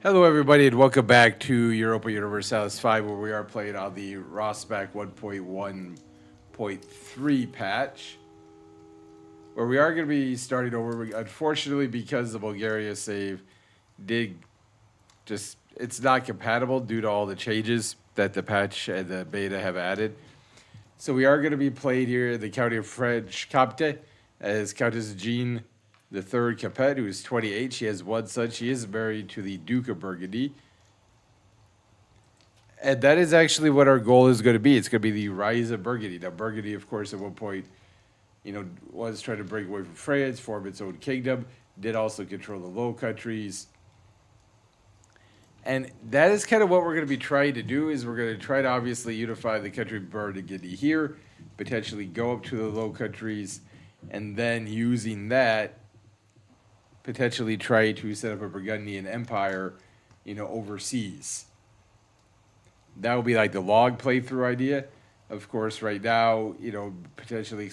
Hello, everybody, and welcome back to Europa Universalis 5, where we are playing on the Rossback 1.1.3 patch, where we are going to be starting over. Unfortunately, because the Bulgaria save did it's not compatible due to all the changes that the patch and the beta have added. So we are going to be playing here in the county of Franch-Comte as Countess Jeanne the Third Capet, who is 28. She has one son. She is married to the Duke of Burgundy. And that is actually what our goal is going to be. It's going to be the rise of Burgundy. Now, Burgundy, of course, at one point, was trying to break away from France, form its own kingdom, did also control the Low Countries. And that is kind of what we're going to be trying to do is we're going to try to obviously unify the country of Burgundy here, potentially go up to the Low Countries, and then using that, potentially try to set up a Burgundian empire, overseas. That would be like the log playthrough idea. Of course, right now, potentially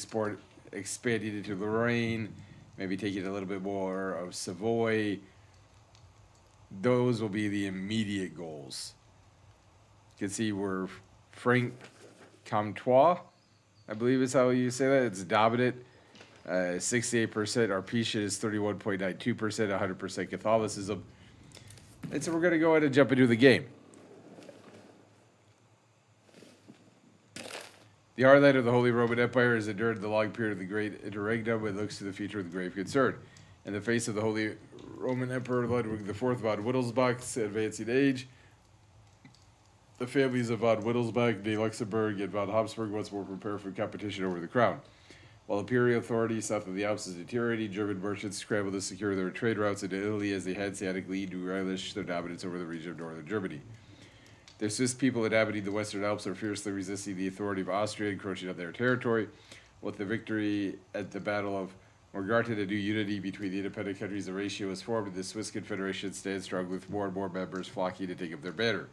expanding into Lorraine, maybe taking a little bit more of Savoy. Those will be the immediate goals. You can see we're Franch-Comte, I believe is how you say that. It's dominant. 68%. Our Pisha is 31.92%, 100% Catholicism. And so we're going to go ahead and jump into the game. The heartland of the Holy Roman Empire has endured the long period of the Great Interregnum and looks to the future with grave concern. In the face of the Holy Roman Emperor Ludwig IV von Wittelsbach's advancing age, the families of von Wittelsbach, de Luxembourg, and von Habsburg once more prepare for competition over the crown. While imperial authority south of the Alps is deteriorating, German merchants scramble to secure their trade routes into Italy as they hanseatically to relish their dominance over the region of northern Germany. The Swiss people inhabiting the Western Alps are fiercely resisting the authority of Austria encroaching on their territory. With the victory at the Battle of Morgarten, a new unity between the independent countries, the ratio is formed, and the Swiss Confederation stands strong with more and more members flocking to take up their banner.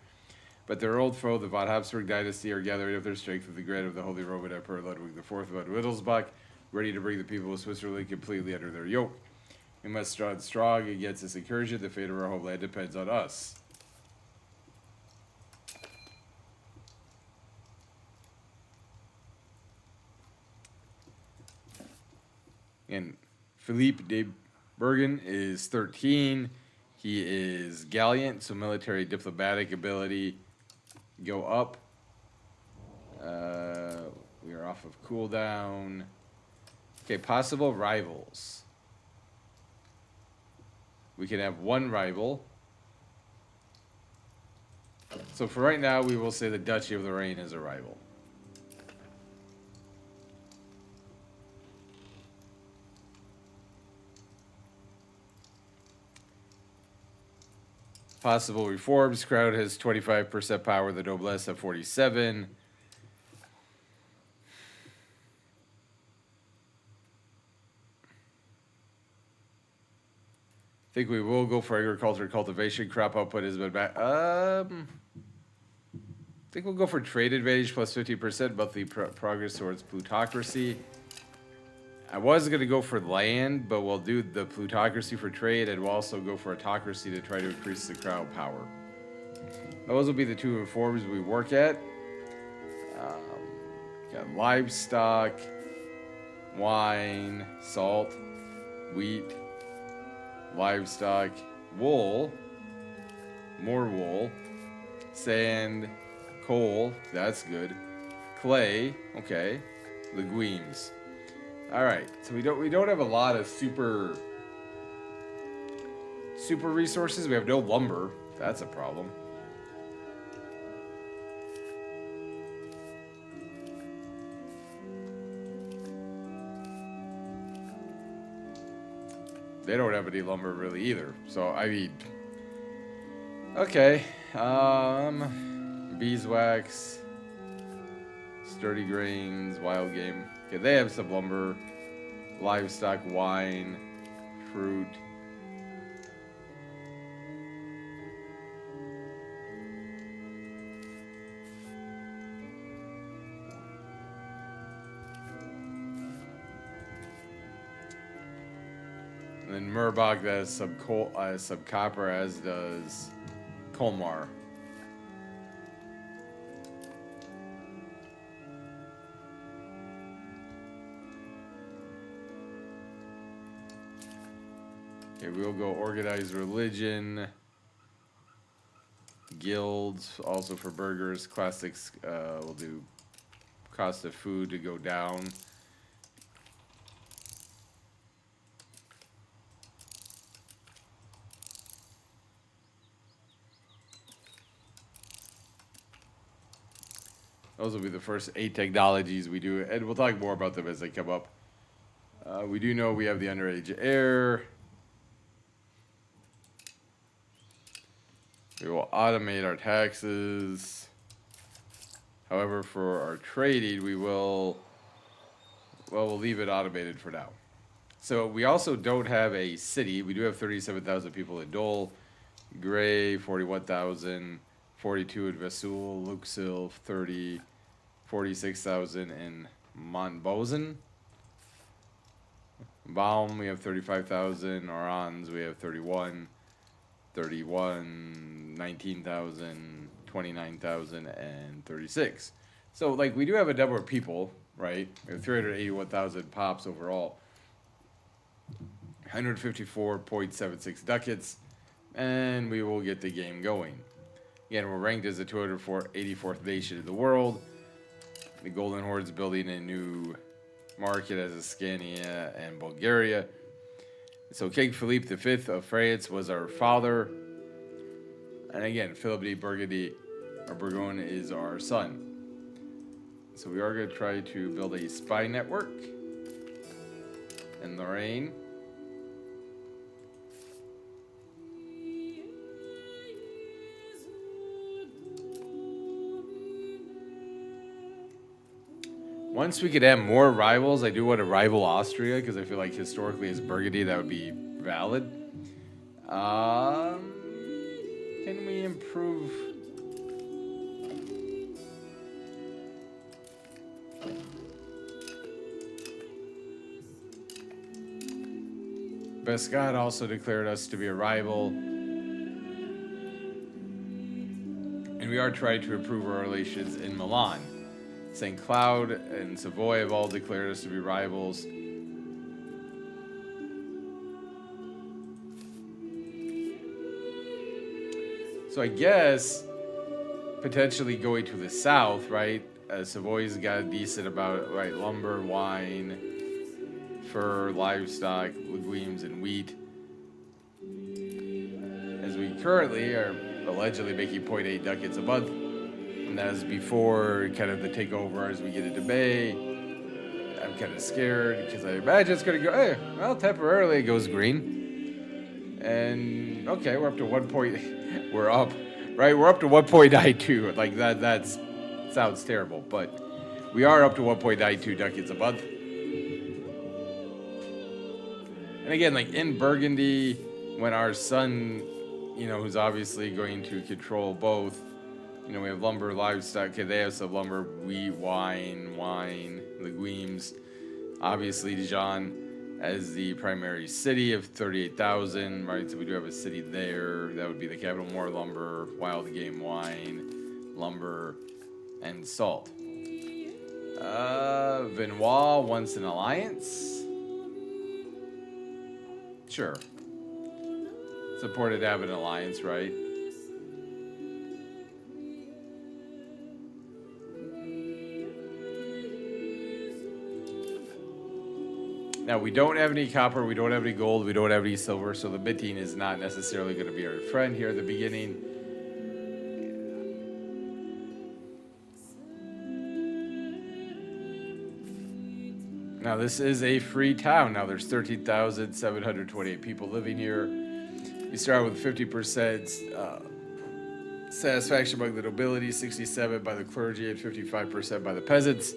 But their old foe, the von Habsburg dynasty, are gathering up their strength with the grant of the Holy Roman Emperor Ludwig IV von Wittelsbach, ready to bring the people of Switzerland completely under their yoke. We must stand strong against this incursion. The fate of our homeland depends on us. And Philippe de Bergen is 13. He is gallant, so military diplomatic ability go up. We are off of cooldown. Okay, possible rivals. We can have one rival. So for right now, we will say the Duchy of Lorraine is a rival. Possible reforms. Crowd has 25% power. The noblesse have 47. I think we will go for agriculture and cultivation. Crop output has been back. I think we'll go for trade advantage plus 50%, monthly progress towards plutocracy. I was going to go for land, but we'll do the plutocracy for trade, and we'll also go for autocracy to try to increase the crown power. Those will be the two reforms we work at. Got livestock, wine, salt, wheat, livestock, wool, more wool, sand, coal, that's good, clay, okay, legumes. All right, so we don't have a lot of super resources. We have no lumber. That's a problem. They don't have any lumber really either. So I mean, okay, beeswax, sturdy grains, wild game. Okay, they have some lumber, livestock, wine, fruit. And then Murbach, that is sub-copper, as does Colmar. Okay, we'll go organized religion. Guilds, also for burgers. Classics, we'll do cost of food to go down. Those will be the first 8 technologies we do, and we'll talk more about them as they come up. We do know we have the underage heir. We will automate our taxes. However, for our trading, we'll leave it automated for now. So we also don't have a city. We do have 37,000 people in Dole, Gray 41,000, 42 in Vesoul, Luxil 30, 46,000 in Montbozen. Baum, we have 35,000. Orans, we have 31, 19,000, 29,000, and 36. So, like, we do have a number of people, right? We have 381,000 pops overall. 154.76 ducats, and we will get the game going. Again, we're ranked as the 284th nation in the world. The Golden Horde's building a new market as Scania and Bulgaria. So King Philippe V of France was our father. And again, Philip de Burgundy, or Bourgogne, is our son. So we are going to try to build a spy network in Lorraine. Once we could have more rivals, I do want to rival Austria, because I feel like historically as Burgundy that would be valid. Can we improve? Bescott also declared us to be a rival. And we are trying to improve our relations in Milan. St. Cloud and Savoy have all declared us to be rivals. So I guess potentially going to the south, right? Savoy's got a decent amount, right? Lumber, wine, fur, livestock, legumes, and wheat. As we currently are allegedly making 0.8 ducats a month. And that is before kind of the takeover as we get into May. I'm kind of scared because I imagine it's going to go, hey, well, temporarily it goes green. And okay, we're up to 1 point, we're up, right? We're up to 1.92. Like that sounds terrible, but we are up to 1.92 ducats a month. And again, like in Burgundy, when our son, you know, who's obviously going to control both, you know, we have lumber, livestock. Okay, they have some lumber, wheat, wine, legumes. Obviously, Dijon as the primary city of 38,000, right? So we do have a city there. That would be the capital. More lumber, wild game wine, lumber, and salt. Vinois wants an alliance. Sure. Supported to have an alliance, right? Now, we don't have any copper, we don't have any gold, we don't have any silver, so the minting is not necessarily going to be our friend here at the beginning. Now, this is a free town. Now, there's 13,728 people living here. We start with 50% satisfaction among the nobility, 67% by the clergy, and 55% by the peasants.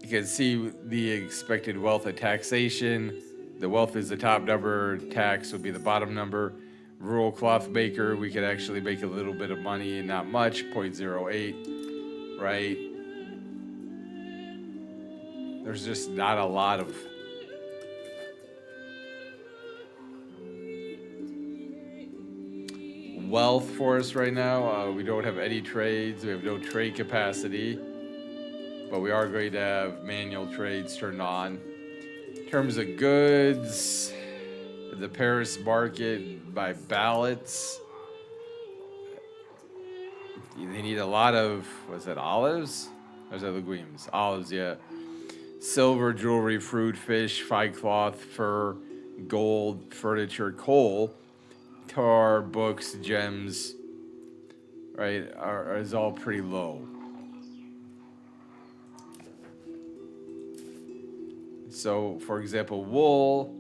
You can see the expected wealth of taxation. The wealth is the top number, tax would be the bottom number. Rural cloth maker, we could actually make a little bit of money, not much, 0.08, right? there's just not a lot of wealth for us right now. We don't have any trades. We have no trade capacity. But we are going to have manual trades turned on. In terms of goods, the Paris market by ballots, they need a lot of, was that olives? Or was that legumes? Olives, yeah. Silver, jewelry, fruit, fish, fine cloth, fur, gold, furniture, coal, tar, books, gems, right, is all pretty low. So, for example, wool,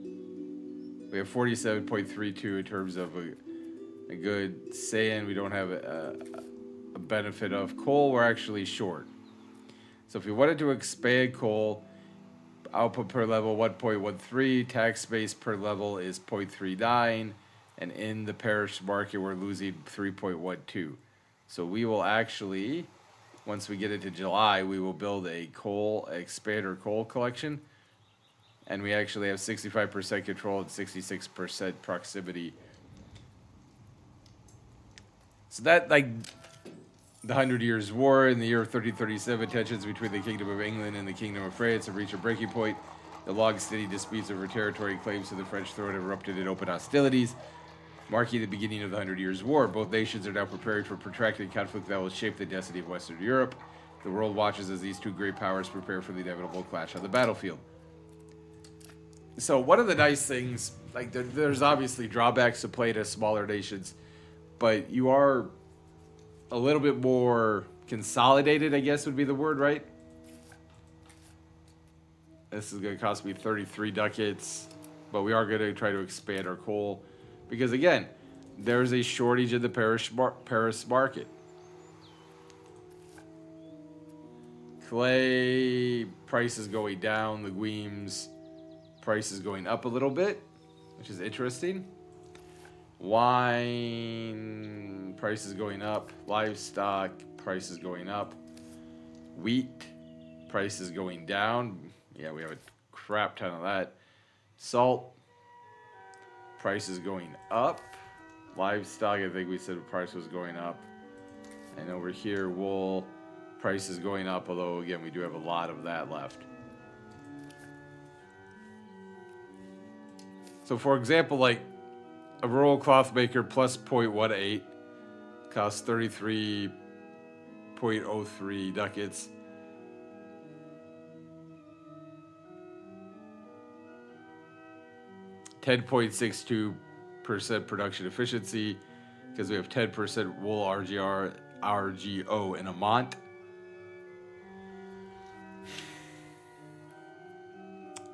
we have 47.32 in terms of a good sand. We don't have a benefit of coal. We're actually short. So if we wanted to expand coal, output per level 1.13, tax base per level is 0.39, and in the parish market we're losing 3.12. So we will actually, once we get into July, we will build a expander coal collection, and we actually have 65% control and 66% proximity. So that, like, the 100 Years' War in the year of 1337, tensions between the Kingdom of England and the Kingdom of France have reached a breaking point. The long-standing disputes over territory and claims to the French throne have erupted in open hostilities, marking the beginning of the 100 Years' War. Both nations are now preparing for protracted conflict that will shape the destiny of Western Europe. The world watches as these two great powers prepare for the inevitable clash on the battlefield. So one of the nice things, like there's obviously drawbacks to playing as smaller nations, but you are a little bit more consolidated, I guess would be the word, right? This is going to cost me 33 ducats, but we are going to try to expand our coal because, again, there's a shortage in the Paris market. Clay price is going down, legumes price is going up a little bit, which is interesting. Wine price is going up. Livestock price is going up. Wheat price is going down. Yeah, we have a crap ton of that. Salt price is going up. Livestock, I think we said the price was going up. And over here, wool price is going up, although again, we do have a lot of that left. So for example, like a rural cloth maker plus 0.18 costs 33.03 ducats. (10.62% production efficiency because we have 10% wool RGO in a mont.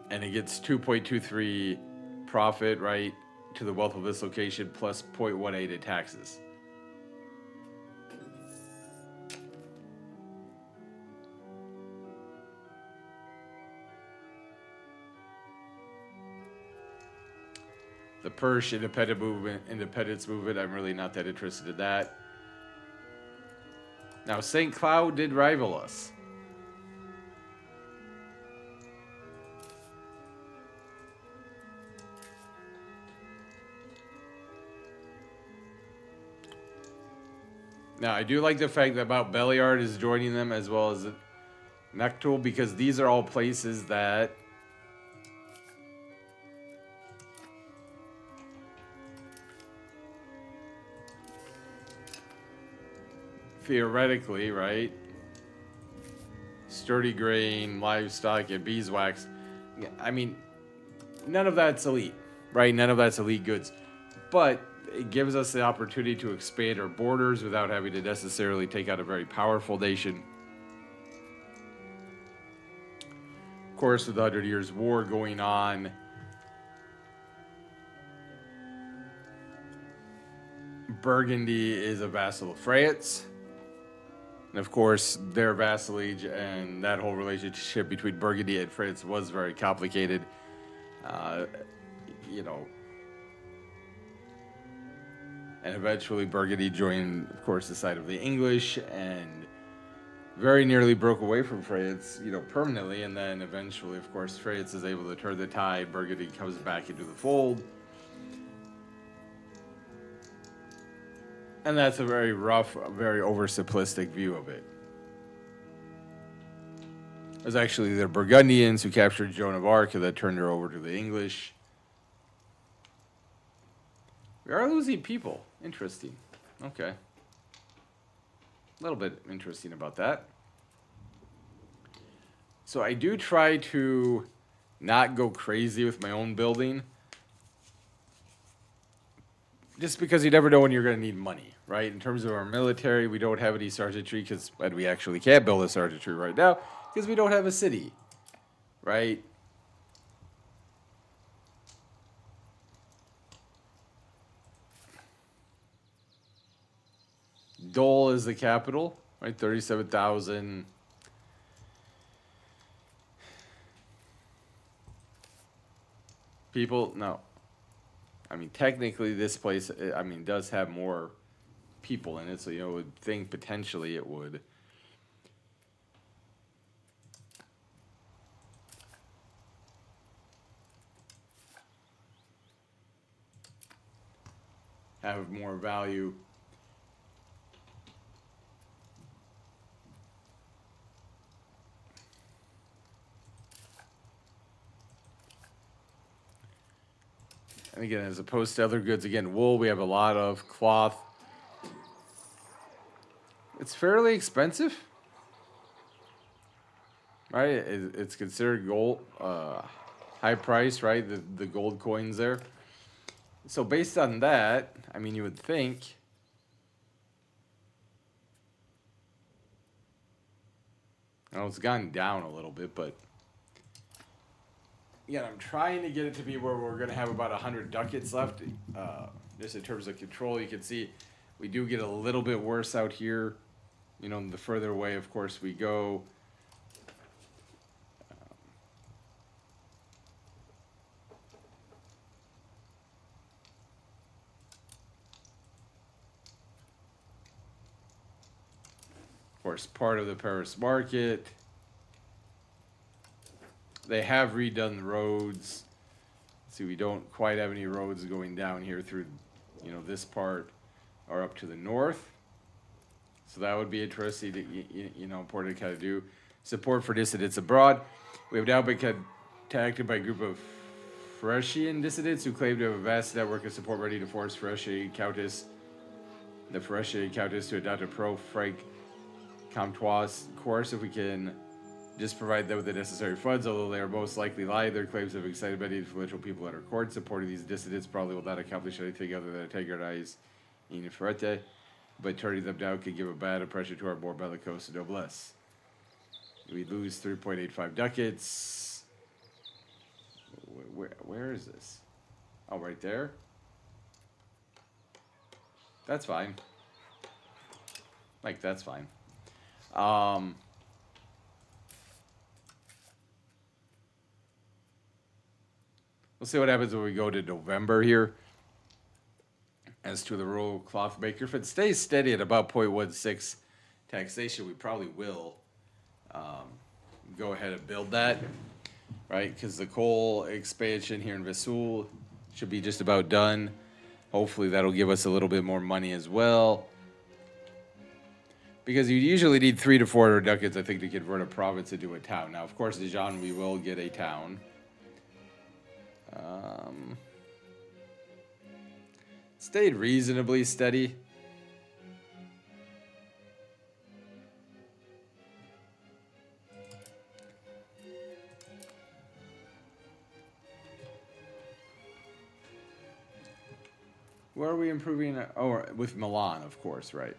And it gets 2.23 profit, right, to the wealth of this location plus 0.18 in taxes. The Prussian independence movement, I'm really not that interested in that. Now, St. Cloud did rival us. Now, I do like the fact that Mount Belliard is joining them as well as Mechtul, because these are all places that theoretically, right, sturdy grain, livestock, and beeswax. I mean, none of that's elite, right? None of that's elite goods. But it gives us the opportunity to expand our borders without having to necessarily take out a very powerful nation. Of course, with the 100 Years' War going on, Burgundy is a vassal of France. And of course, their vassalage and that whole relationship between Burgundy and France was very complicated. And eventually Burgundy joined, of course, the side of the English, and very nearly broke away from France, permanently, and then eventually, of course, France is able to turn the tide. Burgundy comes back into the fold. And that's a very rough, very oversimplistic view of it. It was actually the Burgundians who captured Joan of Arc and then turned her over to the English. We are losing people. Interesting. Okay. A little bit interesting about that. So I do try to not go crazy with my own building. Just because you never know when you're going to need money, right? In terms of our military, we don't have any sergeantry and we actually can't build a sergeantry right now because we don't have a city, right? Dole is the capital, right? 37,000. People, no. I mean, technically, this place, does have more people in it, so would think potentially it would. Have more value. And again, as opposed to other goods, again, wool, we have a lot of cloth. It's fairly expensive, right? It's considered gold, high price, right? The gold coins there. So based on that, you would think it's gone down a little bit, but yeah, I'm trying to get it to be where we're going to have about 100 ducats left. Just in terms of control, you can see we do get a little bit worse out here. The further away, of course, we go. Of course, part of the Paris market. They have redone the roads. See, we don't quite have any roads going down here through, this part or up to the north. So that would be interesting to, important to kind of do. Support for dissidents abroad. We have now been contacted by a group of Fresian dissidents who claim to have a vast network of support ready to force the Fresian Countess to adopt a pro-Franc-Comte course if we can just provide them with the necessary funds, although they are most likely lying. Their claims have excited many influential people at our court. Supporting these dissidents probably will not accomplish anything other than antagonize Inferete, but turning them down could give a bad impression to our more bellicose noblesse. We lose 3.85 ducats. Where is this? Oh, right there? That's fine. That's fine. We'll see what happens when we go to November here. As to the rural cloth maker, if it stays steady at about 0.16 taxation, we probably will go ahead and build that, right? Because the coal expansion here in Vesoul should be just about done. Hopefully that'll give us a little bit more money as well. Because you usually need 300 to 400 ducats, I think, to convert a province into a town. Now, of course, Dijon, we will get a town. Stayed reasonably steady. Where are we improving? Oh, with Milan, of course, right.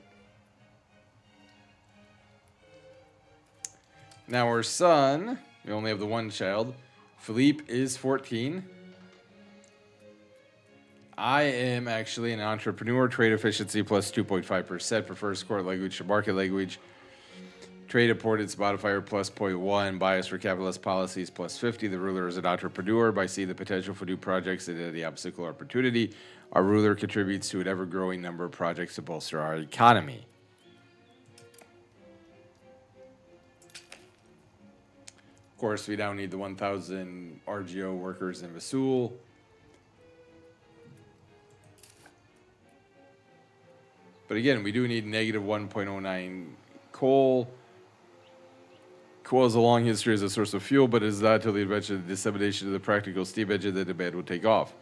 Now our son, we only have the one child. Philippe is 14. I am actually an entrepreneur. Trade efficiency plus 2.5%. Prefers court language to market language. Trade importance modifier plus 0.1. Bias for capitalist policies plus 50. The ruler is an entrepreneur. By seeing the potential for new projects and the obstacle opportunity, our ruler contributes to an ever-growing number of projects to bolster our economy. Of course, we now need the 1,000 RGO workers in Vesoul. But again, we do need negative 1.09 coal. Coal has a long history as a source of fuel, but it is not until the invention and dissemination of the practical steam engine that demand will take off.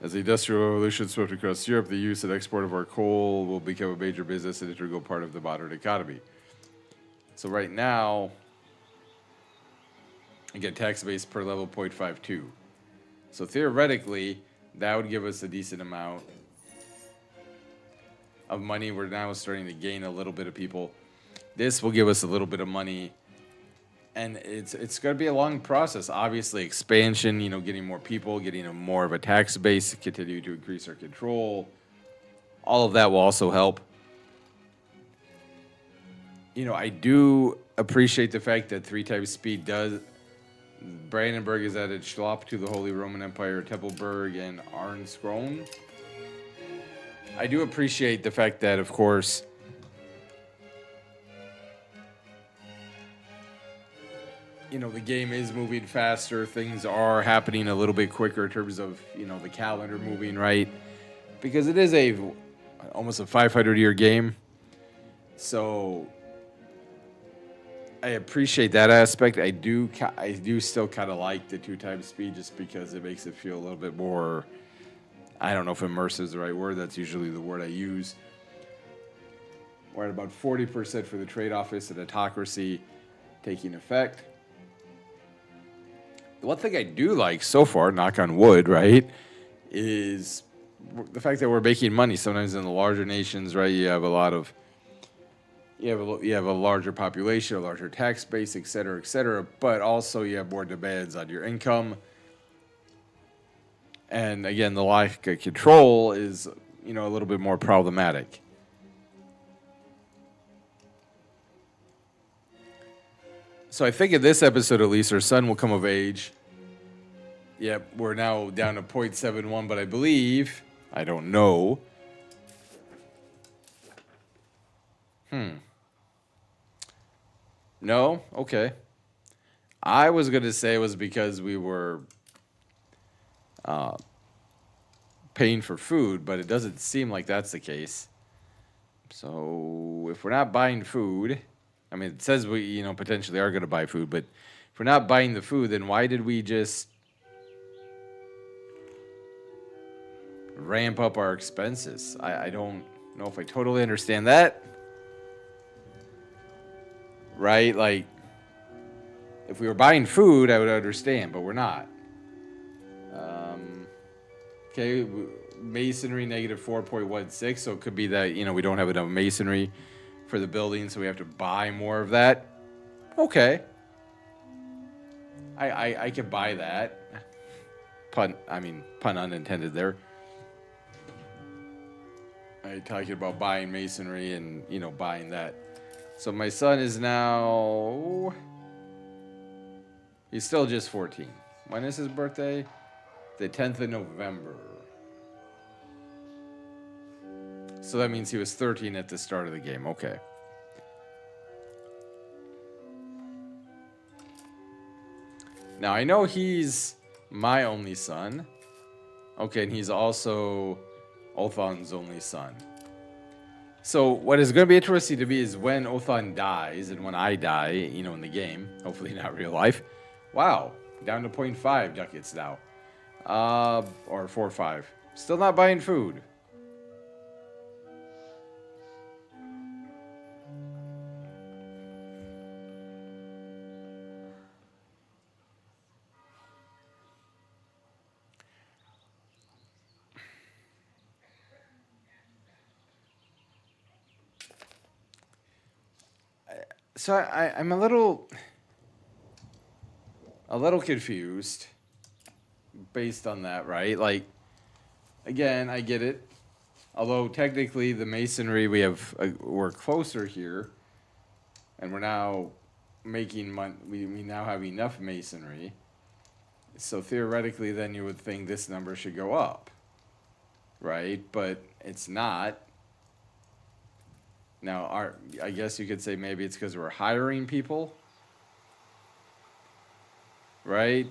As the Industrial Revolution swept across Europe, the use and export of our coal will become a major business and integral part of the modern economy. So right now, again, tax base per level 0.52. So theoretically, that would give us a decent amount of money. We're now starting to gain a little bit of people. This will give us a little bit of money. And it's going to be a long process. Obviously, expansion, getting more people, getting more of a tax base, continue to increase our control. All of that will also help. I do appreciate the fact that 3 times speed does. Brandenburg has added Schlop to the Holy Roman Empire, Tempelberg, and Arnskron. I do appreciate the fact that, of course, the game is moving faster. Things are happening a little bit quicker in terms of, the calendar moving right. Because it is almost a 500-year game. So I appreciate that aspect. I do still kind of like the 2 times speed just because it makes it feel a little bit more, I don't know if immersive is the right word. That's usually the word I use. We're at about 40% for the trade office and autocracy taking effect. The one thing I do like so far, knock on wood, right, is the fact that we're making money. Sometimes in the larger nations, right, you have a larger population, a larger tax base, et cetera, but also you have more demands on your income. And again, the lack of control is, a little bit more problematic. So I think in this episode, at least, our son will come of age. Yep, we're now down to 0.71, but I believe, I don't know. No? Okay. I was going to say it was because we were paying for food, but it doesn't seem like that's the case. So if we're not buying food, I mean, it says we, potentially are going to buy food, but if we're not buying the food, then why did we just ramp up our expenses? I don't know if I totally understand that. Right? Like, if we were buying food, I would understand, but we're not. Okay, masonry negative 4.16, so it could be that, we don't have enough masonry for the building, so we have to buy more of that. Okay. I could buy that. Pun unintended there. I'm talking about buying masonry and, buying that. So my son is now... He's still just 14. When is his birthday? The 10th of November. So that means he was 13 at the start of the game. Okay. Now, I know he's my only son. Okay, and he's also Othan's only son. So what is going to be interesting to me is when Othan dies and when I die, in the game. Hopefully not real life. Wow, down to 0.5 ducats now. Or 4.5. Still not buying food. So I'm a little confused based on that, right? Like, again, I get it. Although technically the masonry we're closer here, and we're now making money. We now have enough masonry. So theoretically, then you would think this number should go up, right? But it's not. Now, I guess you could say maybe it's because we're hiring people. right?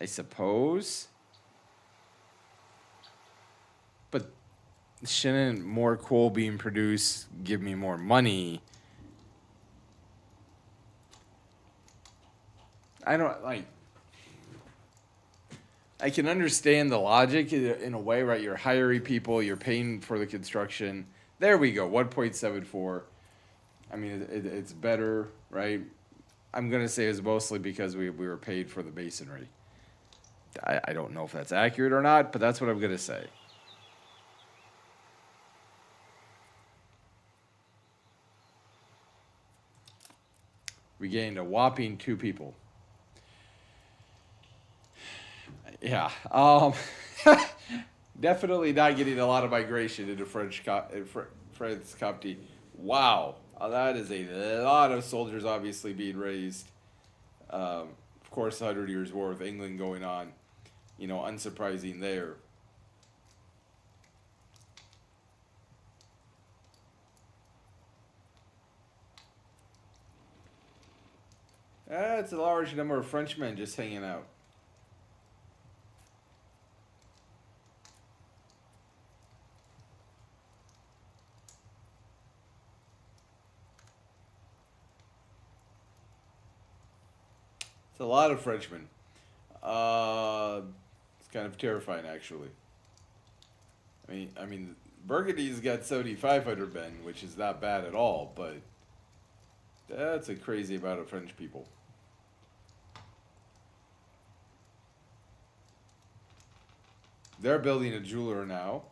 I suppose. But shouldn't more coal being produced give me more money? I don't like. I can understand the logic in a way, right? You're hiring people, you're paying for the construction. There we go, 1.74. I mean, it's better, right? I'm gonna say it's mostly because we were paid for the masonry. I don't know if that's accurate or not, but that's what I'm gonna say. We gained a whopping 2 people. Yeah. Definitely not getting a lot of migration into Franch-Comte. Wow. That is a lot of soldiers obviously being raised. Of course, 100 Years' War with England going on. Unsurprising there. That's a large number of Frenchmen just hanging out. It's a lot of Frenchmen. It's kind of terrifying, actually. I mean, Burgundy's got 7,500 men, which is not bad at all, but that's a crazy amount of French people. They're building a jeweler now.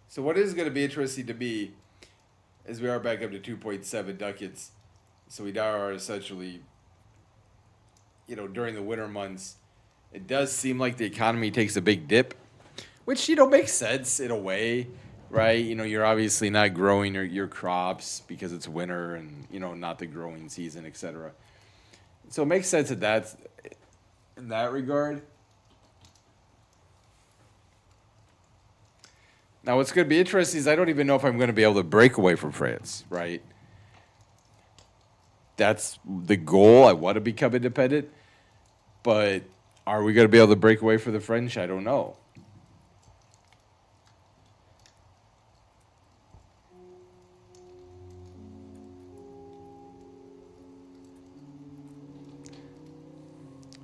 So what is going to be interesting to me is we are back up to 2.7 ducats. So we now are essentially, during the winter months, it does seem like the economy takes a big dip, which, makes sense in a way, right? You're obviously not growing your crops because it's winter and, not the growing season, etc. So it makes sense that that's in that regard. Now, what's going to be interesting is I don't even know if I'm going to be able to break away from France, right? That's the goal. I want to become independent. But are we going to be able to break away from the French? I don't know.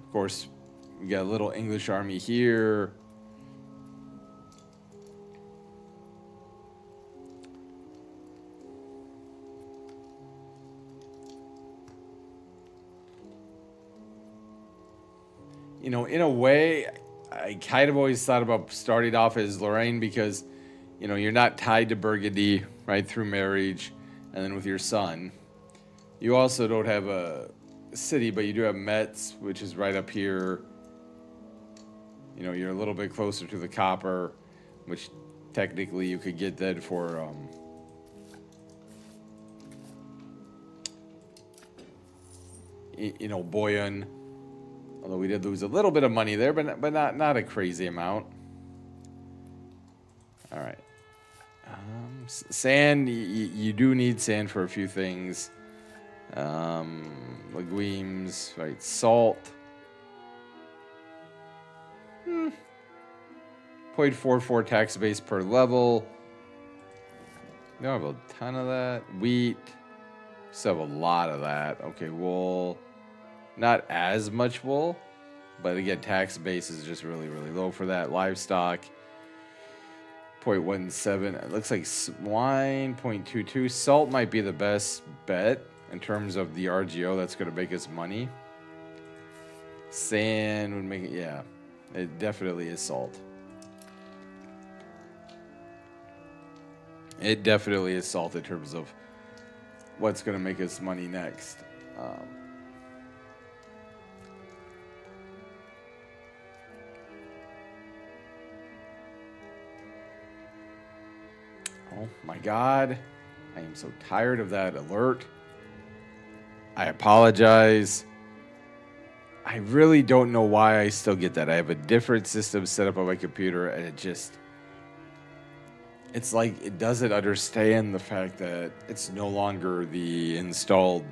Of course, we got a little English army here. In a way, I kind of always thought about starting off as Lorraine because, you're not tied to Burgundy, right, through marriage and then with your son. You also don't have a city, but you do have Metz, which is right up here. You're a little bit closer to the copper, which technically you could get that for Boyan. Although we did lose a little bit of money there, but not a crazy amount. All right. Sand, you do need sand for a few things. Legumes, right? Salt. 0.44 tax base per level. We don't have a ton of that. Wheat. Still have a lot of that. Okay, wool. Not as much wool, but again, tax base is just really, really low for that. Livestock, 0.17. It looks like swine, 0.22. Salt might be the best bet in terms of the RGO that's going to make us money. Sand would make it, yeah. It definitely is salt. It definitely is salt in terms of what's going to make us money next. Oh my God. I am so tired of that alert. I apologize. I really don't know why I still get that. I have a different system set up on my computer, and it's like it doesn't understand the fact that it's no longer the installed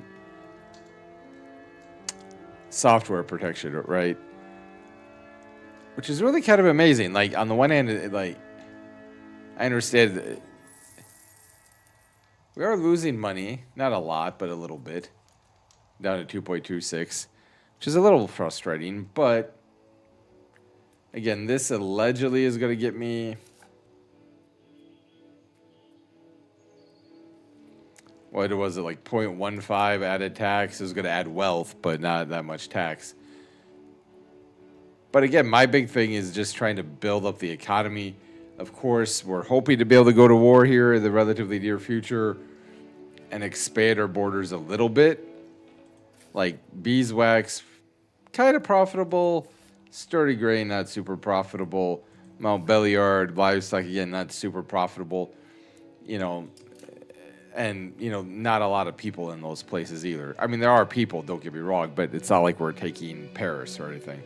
software protection, right? Which is really kind of amazing. Like, on the one hand, I understand that we are losing money, not a lot, but a little bit, down to 2.26, which is a little frustrating. But again, this allegedly is going to get me, what was it, like 0.15 added tax? It was going to add wealth, but not that much tax. But again, my big thing is just trying to build up the economy. Of course, we're hoping to be able to go to war here in the relatively near future and expand our borders a little bit. Like beeswax, kind of profitable. Sturdy grain, not super profitable. Mount Belliard, livestock, again, not super profitable. And, not a lot of people in those places either. I mean, there are people, don't get me wrong, but it's not like we're taking Paris or anything.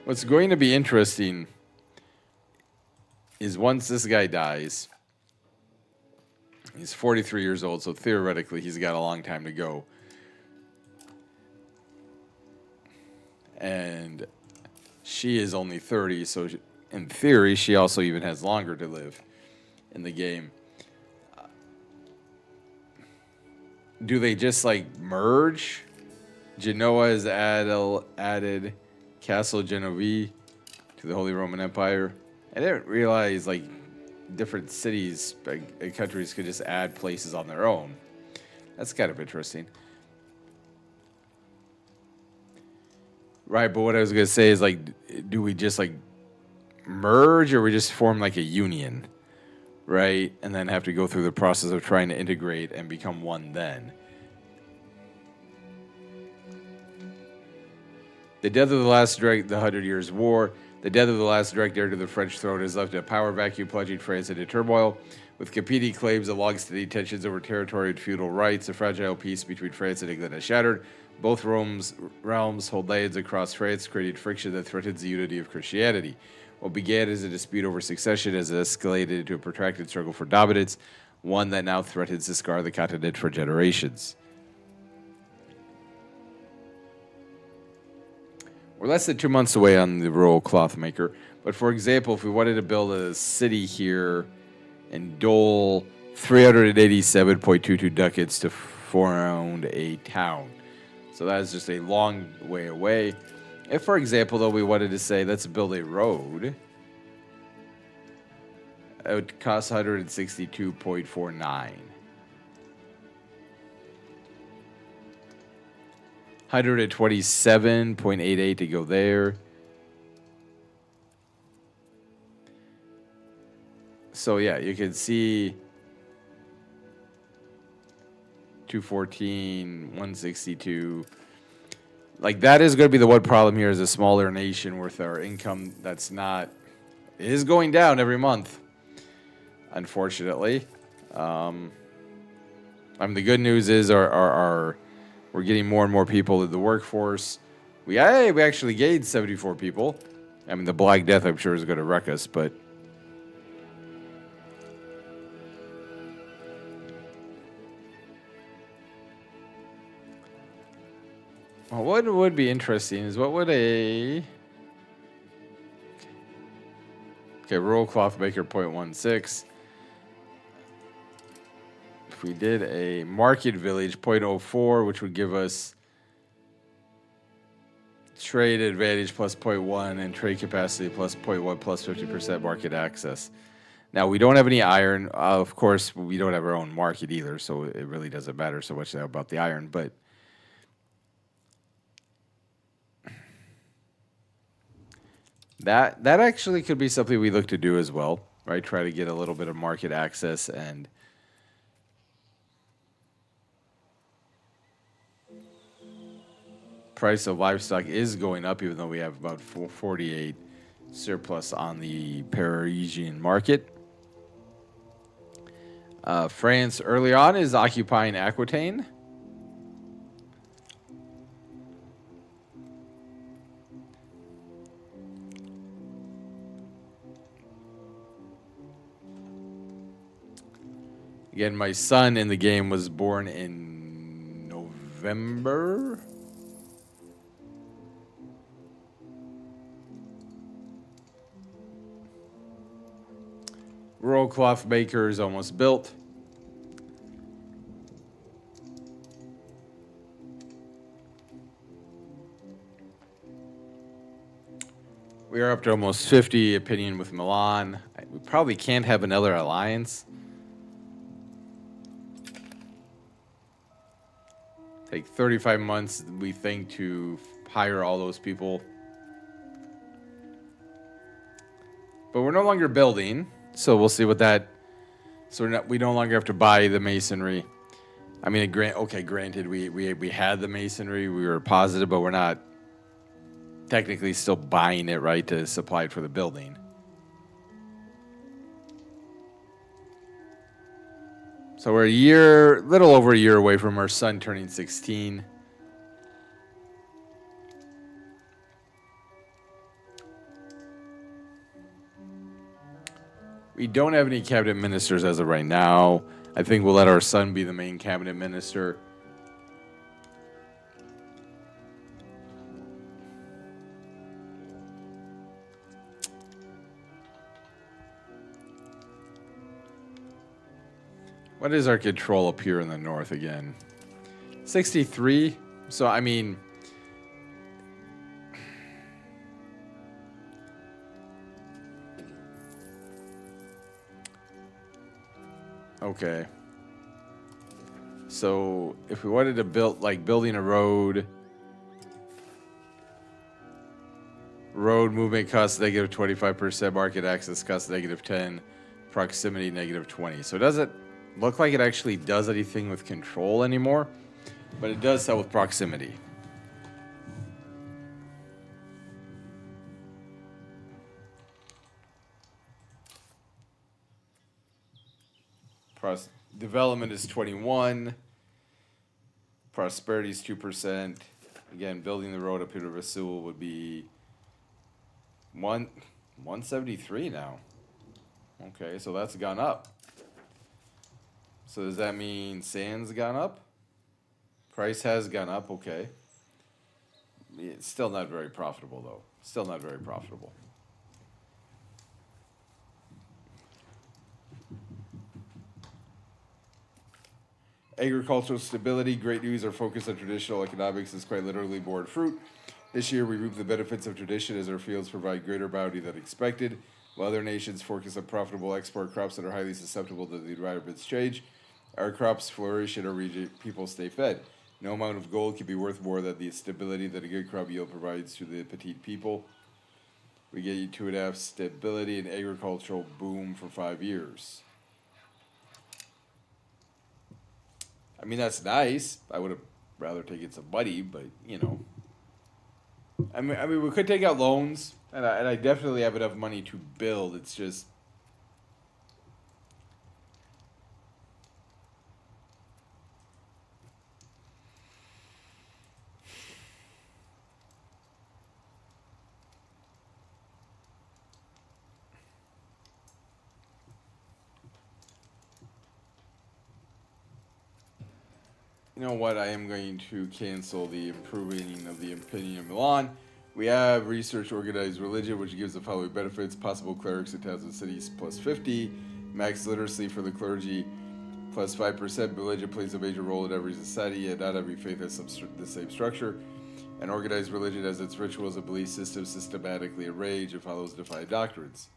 What's going to be interesting is once this guy dies, he's 43 years old, so theoretically he's got a long time to go. And she is only 30, so in theory, she also even has longer to live in the game. Do they just merge? Genoa has added Castle Genovese to the Holy Roman Empire. I didn't realize different cities and countries could just add places on their own. That's kind of interesting. Right, but what I was going to say is do we just merge, or we just form a union, right? And then have to go through the process of trying to integrate and become one then. The death of the last direct, the 100 Years' War, the death of the last direct heir to the French throne has left a power vacuum plunging France into turmoil. With competing claims and long-standing tensions over territory and feudal rights, a fragile peace between France and England has shattered. Both realms hold lands across France, creating friction that threatens the unity of Christianity. What began as a dispute over succession has escalated into a protracted struggle for dominance, one that now threatens to scar the continent for generations. We're less than 2 months away on the rural cloth maker. But for example, if we wanted to build a city here and dole 387.22 ducats to found a town. So that is just a long way away. If, for example, though, we wanted to say, let's build a road, it would cost 162.49. 127.88 to go there. So yeah, you can see 214, 162. That is going to be the one problem here as a smaller nation with our income it is going down every month, unfortunately. The good news is we're getting more and more people in the workforce. We actually gained 74 people. I mean, the Black Death, I'm sure, is going to wreck us, but well, what would be interesting is what would rural cloth maker 0.16. If we did a market village 0.04, which would give us trade advantage plus 0.1 and trade capacity plus 0.1 plus 50% market access. Now, we don't have any iron. Of course, we don't have our own market either, so it really doesn't matter so much about the iron. But that actually could be something we look to do as well, right? Try to get a little bit of market access. And price of livestock is going up, even though we have about 48 surplus on the Parisian market. France early on is occupying Aquitaine. Again, my son in the game was born in November. Rural cloth maker is almost built. We are up to almost 50 opinion with Milan. We probably can't have another alliance. Take 35 months, we think, to hire all those people. But we're no longer building, so we'll see what that. So we no longer have to buy the masonry. I mean, granted, we had the masonry, we were positive, but we're not technically still buying it, right, to supply it for the building. So we're little over a year away from our son turning 16. We don't have any cabinet ministers as of right now. I think we'll let our son be the main cabinet minister. What is our control up here in the north again? 63. So, I mean, okay. So, if we wanted to build, like building a road movement costs negative 25%, market access costs negative 10, proximity negative 20. So, does it look like it actually does anything with control anymore? But it does sell with proximity. Development is 21. Prosperity is 2%. Again, building the road up here to Rasul would be 173 now. Okay, so that's gone up. So does that mean sand's gone up? Price has gone up, okay. It's still not very profitable, though. Still not very profitable. Agricultural stability, great news. Our focus on traditional economics is quite literally borne fruit. This year, we reap the benefits of tradition as our fields provide greater bounty than expected. While other nations focus on profitable export crops that are highly susceptible to the environment's change, our crops flourish and our region people stay fed. No amount of gold can be worth more than the stability that a good crop yield provides to the petite people. We get you 2.5 stability and agricultural boom for 5 years. I mean, that's nice. I would have rather taken some money, but, you know. I mean, we could take out loans, and I definitely have enough money to build. It's just... You know what? I am going to cancel the improving of the opinion of Milan. We have research organized religion, which gives the following benefits: possible clerics in towns and cities plus 50, max literacy for the clergy plus 5%. Religion plays a major role in every society, and not every faith has the same structure. An organized religion has its rituals and belief systems systematically arranged and follows defined doctrines.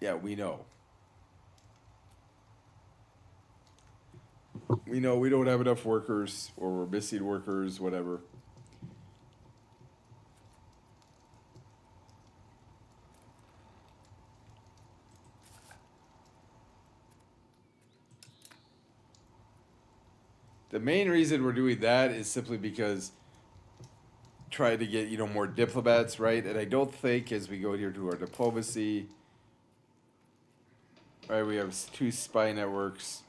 Yeah, we know. We know we don't have enough workers, or we're missing workers, whatever. The main reason we're doing that is simply because trying to get, more diplomats, right? And I don't think as we go here to our diplomacy, Right, we have 2 spy networks.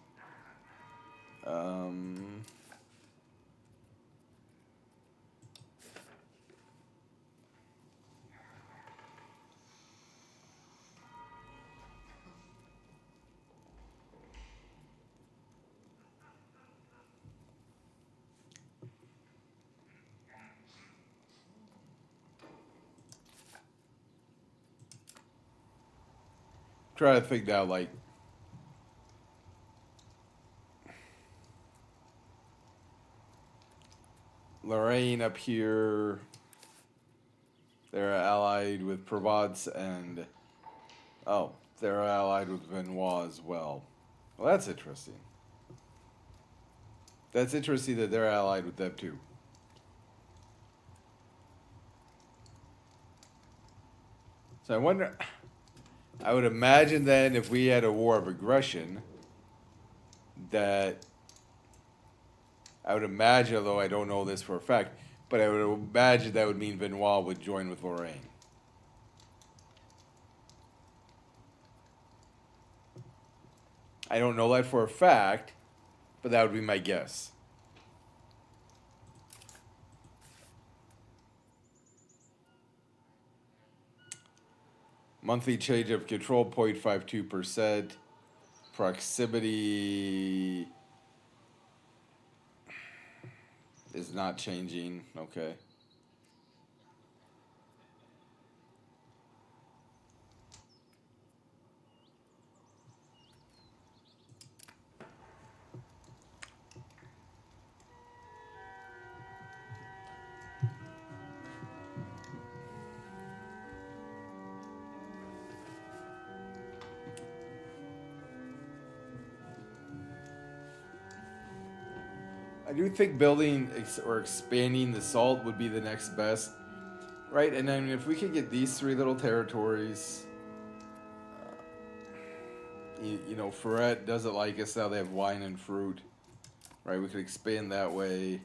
Try to think now, like, Lorraine up here, they're allied with Provence, and they're allied with Venois as well. Well, that's interesting. That's interesting that they're allied with them too. So I wonder, I would imagine then if we had a war of aggression, that I would imagine, although I don't know this for a fact, but I would imagine that would mean Venois would join with Lorraine. I don't know that for a fact, but that would be my guess. Monthly change of control, 0.52%. Proximity is not changing. Okay. I do think building or expanding the salt would be the next best, right? And then if we could get these 3 little territories, you know, Ferret doesn't like us now. They have wine and fruit, right? We could expand that way.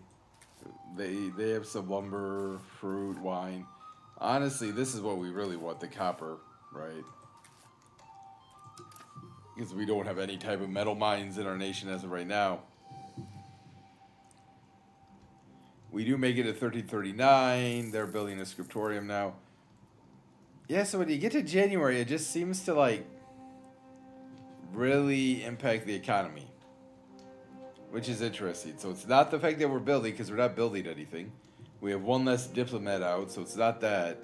They have some lumber, fruit, wine. Honestly, this is what we really want, the copper, right? Because we don't have any type of metal mines in our nation as of right now. We do make it at 1339. They're building a scriptorium now. Yeah, so when you get to January, it just seems to, like, really impact the economy, which is interesting. So it's not the fact that we're building, because we're not building anything. We have 1 less diplomat out, so it's not that.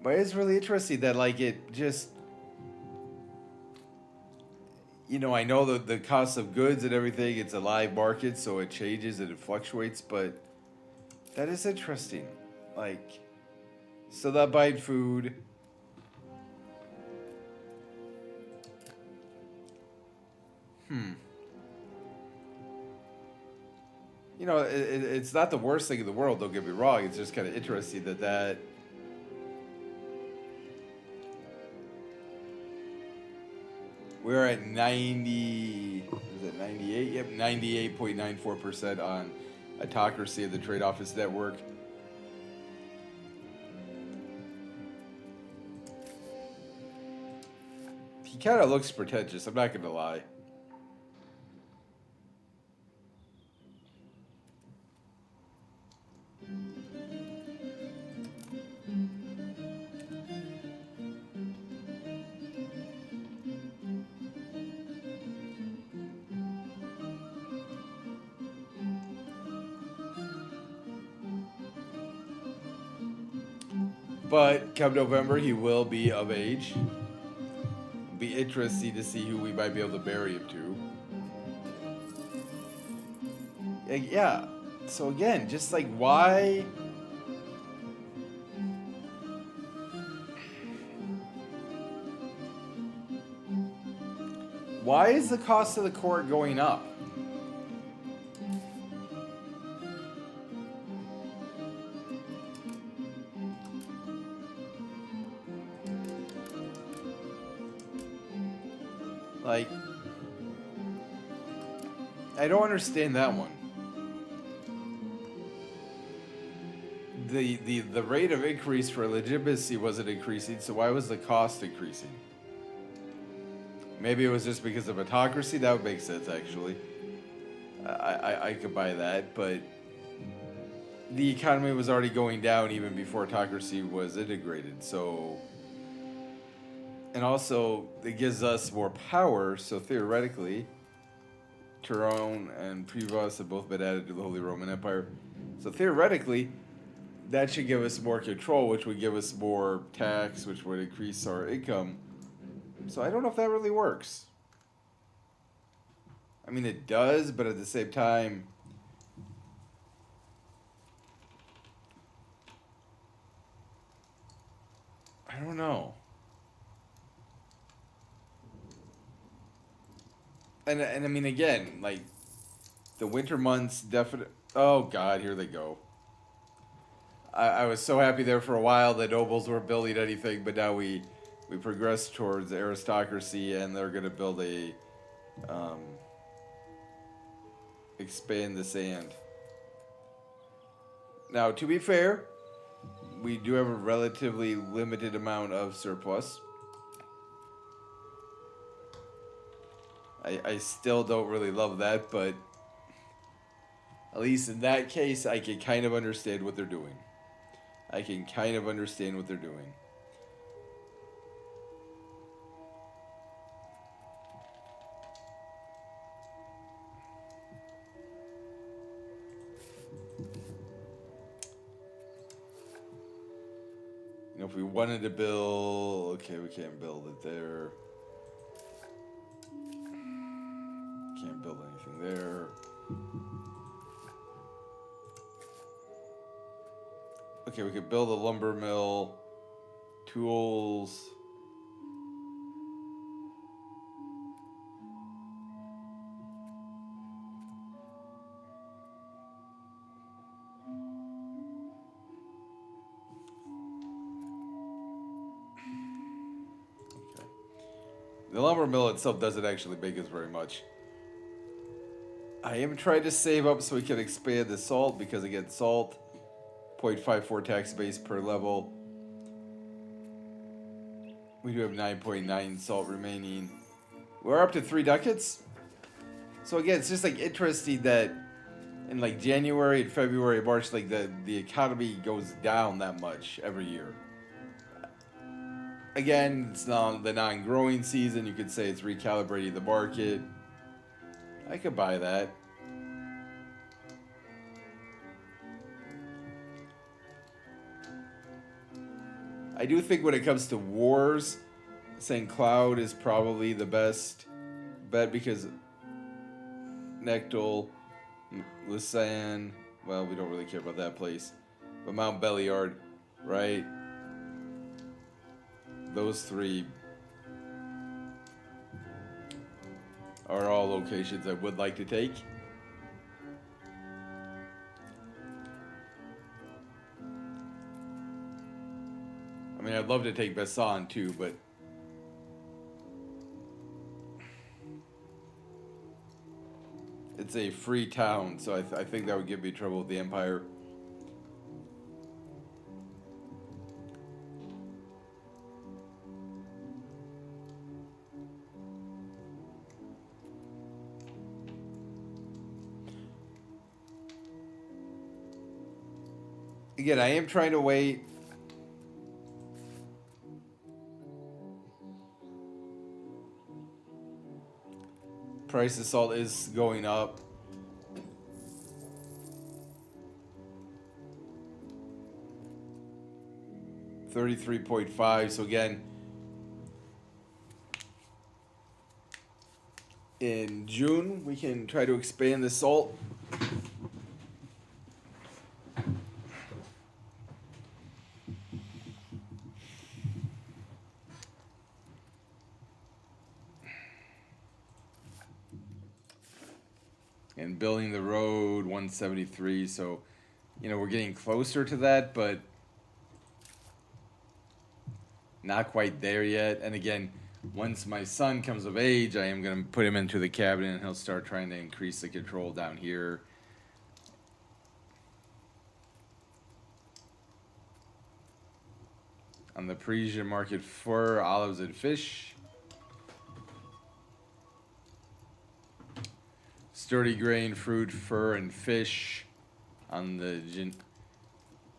But it's really interesting that, like, it just... You know, I know the cost of goods and everything, it's a live market, so it changes and it fluctuates, but that is interesting. Like, so that buying food. You know, it's not the worst thing in the world, don't get me wrong. It's just kind of interesting that we're at 90, is it 98? Yep, 98.94% on autocracy of the trade office network. He kind of looks pretentious, I'm not going to lie. But come November, he will be of age. It'll be interesting to see who we might be able to marry him to. Yeah. So again, just like why? Why is the cost of the court going up? Like, I don't understand that one. The rate of increase for legitimacy wasn't increasing, so why was the cost increasing? Maybe it was just because of autocracy. That would make sense, actually. I could buy that, but the economy was already going down even before autocracy was integrated. So, and also it gives us more power. So theoretically, Tyrone and Privas have both been added to the Holy Roman Empire. So theoretically, that should give us more control, which would give us more tax, which would increase our income. So I don't know if that really works. I mean, it does, but at the same time, I don't know. And I mean, again, like, the winter months definitely. Oh, God, here they go. I was so happy there for a while that nobles weren't building anything, but now we progress towards aristocracy, and they're going to build a. Um, expand the sand. Now, to be fair, we do have a relatively limited amount of surplus. I still don't really love that, but at least in that case, I can kind of understand what they're doing. I can kind of understand what they're doing. You know, if we wanted to build, okay, we can't build it there. Can't build anything there. Okay, we could build a lumber mill, tools. Okay. The lumber mill itself doesn't actually make us very much. I am trying to save up so we can expand the salt because again, salt, 0.54 tax base per level. We do have 9.9 salt remaining. We're up to 3 ducats. So again, it's just like interesting that in like January and February, March, like the economy goes down that much every year. Again, it's not the non-growing season. You could say it's recalibrating the market. I could buy that. I do think when it comes to wars, St. Cloud is probably the best bet because Nectal, Lisanne, well, we don't really care about that place. But Mount Belliard, right? Those 3 are all locations I would like to take. I mean, I'd love to take Besson too, but it's a free town, so I think that would give me trouble with the Empire. Again, I am trying to wait. Price of salt is going up. $33.5. So again, in June we can try to expand the salt. And building the road 173, so you know we're getting closer to that, but not quite there yet. And again, once my son comes of age, I am going to put him into the cabinet and he'll start trying to increase the control down here. On the Parisian market for olives and fish. Sturdy grain, fruit, fur, and fish on the... Didn't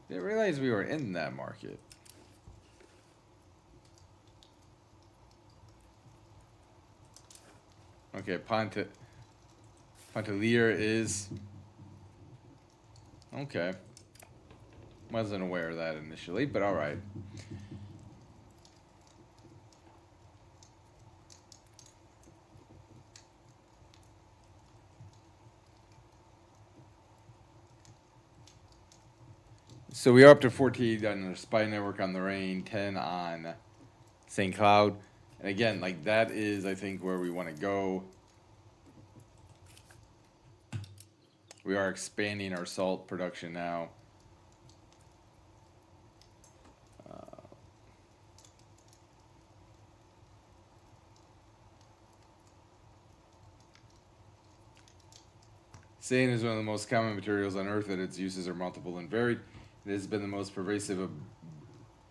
realize we were in that market. Okay, Pontelier is... Okay. Wasn't aware of that initially, but alright. So we are up to 14 on the spy network on the Rain, 10 on St. Cloud. And again, like that is, I think, where we want to go. We are expanding our salt production now. Sand is one of the most common materials on Earth, and its uses are multiple and varied. It has been the most pervasive of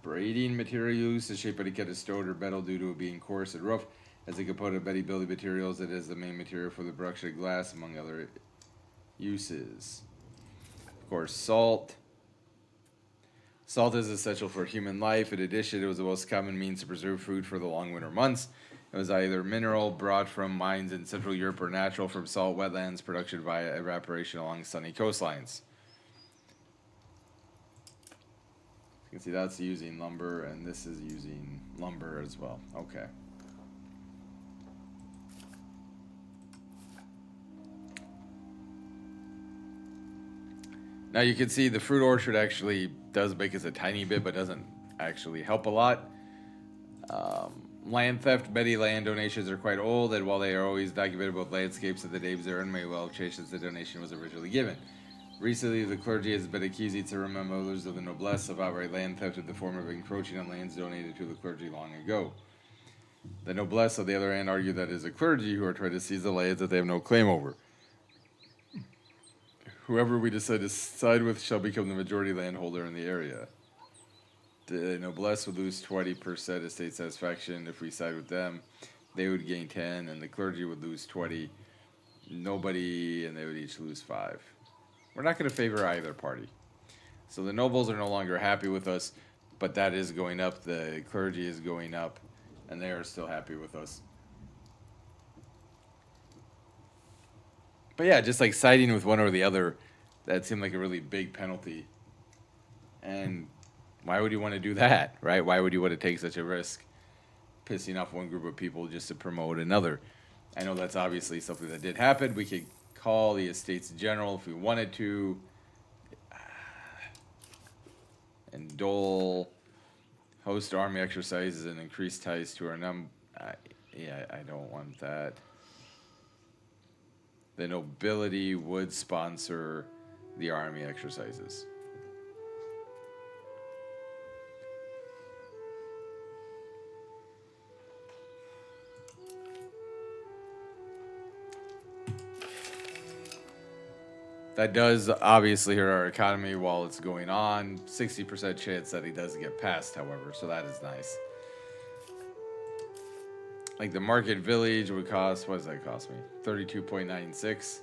braiding material used to shape any stone or metal due to it being coarse and rough. As a component of many building materials, it is the main material for the production of glass, among other uses. Of course, salt. Salt is essential for human life. In addition, it was the most common means to preserve food for the long winter months. It was either mineral brought from mines in Central Europe or natural from salt wetlands production via evaporation along sunny coastlines. You can see that's using lumber, and this is using lumber as well. Okay. Now you can see the fruit orchard actually does make us a tiny bit, but doesn't actually help a lot. Land theft. Many land donations are quite old, and while they are always documented both landscapes and the names they earned may well have changed since the donation was originally given. Recently, the clergy has been accusing certain members of the noblesse of outright land theft in the form of encroaching on lands donated to the clergy long ago. The noblesse, on the other hand, argue that it is the clergy who are trying to seize the lands that they have no claim over. Whoever we decide to side with shall become the majority landholder in the area. The noblesse would lose 20% estate satisfaction if we side with them. They would gain 10, and the clergy would lose 20. Nobody, and they would each lose 5. We're not going to favor either party. So the nobles are no longer happy with us, but that is going up. The clergy is going up, and they are still happy with us. But yeah, just like siding with one or the other, that seemed like a really big penalty. And why would you want to do that, right? Why would you want to take such a risk, pissing off one group of people just to promote another? I know that's obviously something that did happen. We could call the Estates General if we wanted to. And dole, host army exercises and increase ties to our yeah, I don't want that. The nobility would sponsor the army exercises. That does obviously hurt our economy while it's going on. 60% chance that he doesn't get passed, however, so that is nice. Like the market village would cost, what does that cost me? 32.96.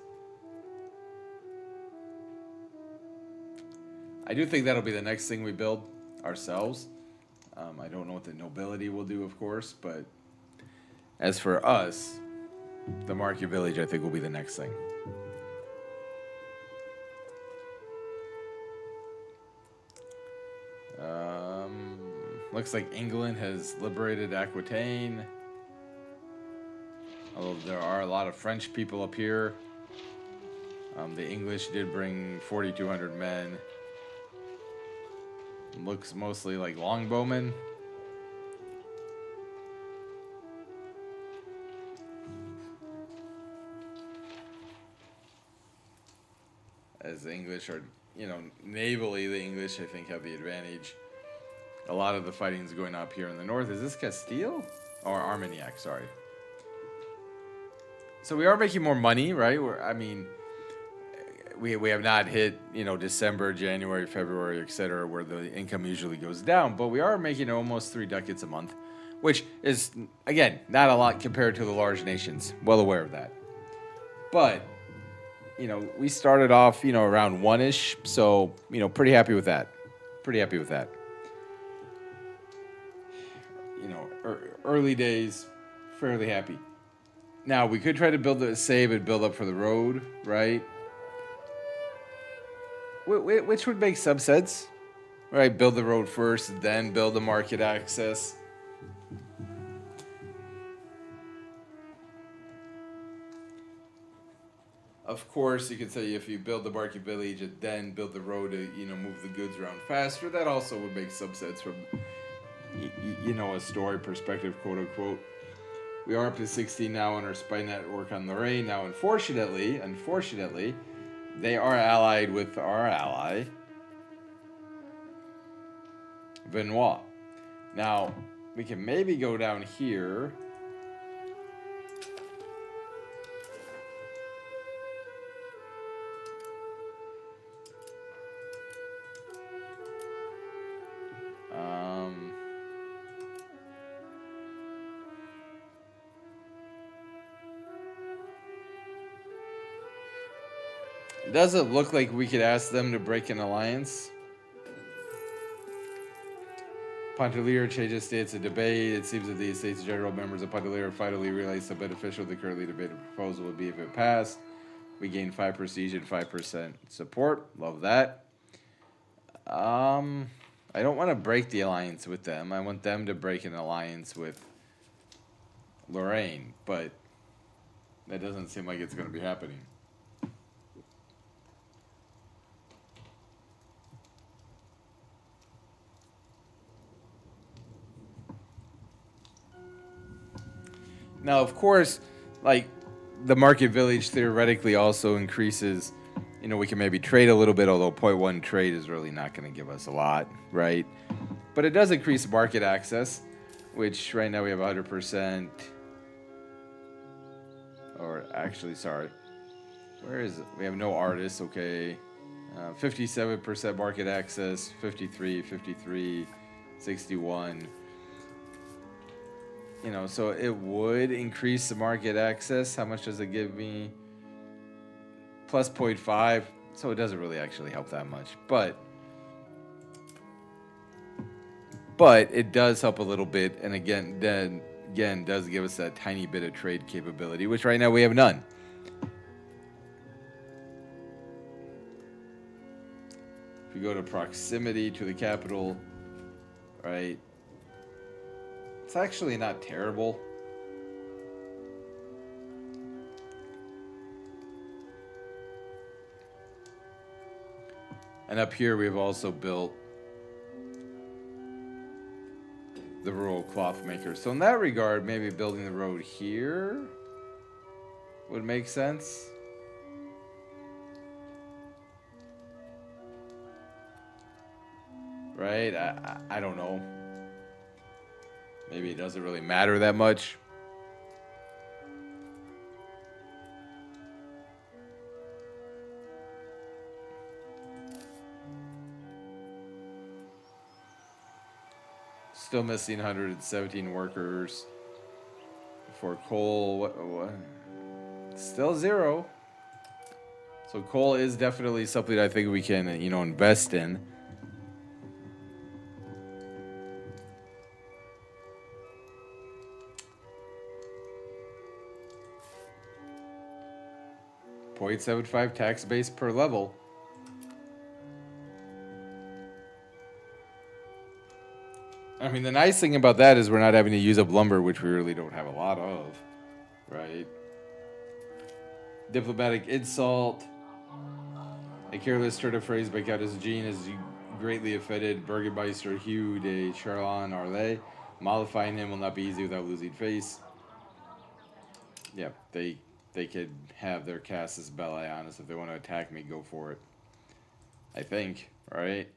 I do think that'll be the next thing we build ourselves. I don't know what the nobility will do, of course, but as for us, the market village I think will be the next thing. Looks like England has liberated Aquitaine. Although there are a lot of French people up here. The English did bring 4,200 men. Looks mostly like longbowmen. As the English are, navally, the English, I think, have the advantage. A lot of the fighting is going up here in the north. Is this Castile? Or Armagnac, sorry. So we are making more money, right? We have not hit, December, January, February, etc., where the income usually goes down. But we are making almost 3 ducats a month, which is, again, not a lot compared to the large nations. Well aware of that. But we started off, around one-ish. So, pretty happy with that. Pretty happy with that. Early days, fairly happy. Now, we could try to save and build up for the road, right? Which would make some sense, right? Build the road first, then build the market access. Of course, you could say if you build the market village and then build the road to, move the goods around faster, that also would make some sense from, a story perspective, quote unquote. We are up to 16 now on our spy network on Lorraine. Now, unfortunately, they are allied with our ally, Vinois. Now, we can maybe go down here. Does it look like we could ask them to break an alliance? Pontelier changes states of debate. It seems that the Estates General members of Pontelier finally realized how beneficial the currently debated proposal would be if it passed. We gain 5 prestige and 5% support. Love that. I don't want to break the alliance with them. I want them to break an alliance with Lorraine, but that doesn't seem like it's going to be happening. Now, of course, like the market village theoretically also increases. We can maybe trade a little bit, although 0.1 trade is really not going to give us a lot, right? But it does increase market access, which right now we have 100%. Or actually, sorry. Where is it? We have no artists, okay. 57% market access, 53, 61. So it would increase the market access. How much does it give me? Plus 0.5. So it doesn't really actually help that much. But it does help a little bit. And again, does give us that tiny bit of trade capability, which right now we have none. If you go to proximity to the capital, right? It's actually not terrible. And up here we've also built the rural cloth maker. So in that regard, maybe building the road here would make sense. Right? I don't know. Maybe it doesn't really matter that much. Still missing 117 workers for coal. What? Still 0. So coal is definitely something I think we can, invest in. .75 tax base per level. I mean, the nice thing about that is we're not having to use up lumber, which we really don't have a lot of, right? Diplomatic insult. A careless turn of phrase by Countess Jeanne is greatly offended Burgermeister Hugh de Charlon Arlay. Mollifying him will not be easy without losing face. Yeah, they could have their Casus Belli on us. If they want to attack me, go for it. I think, right?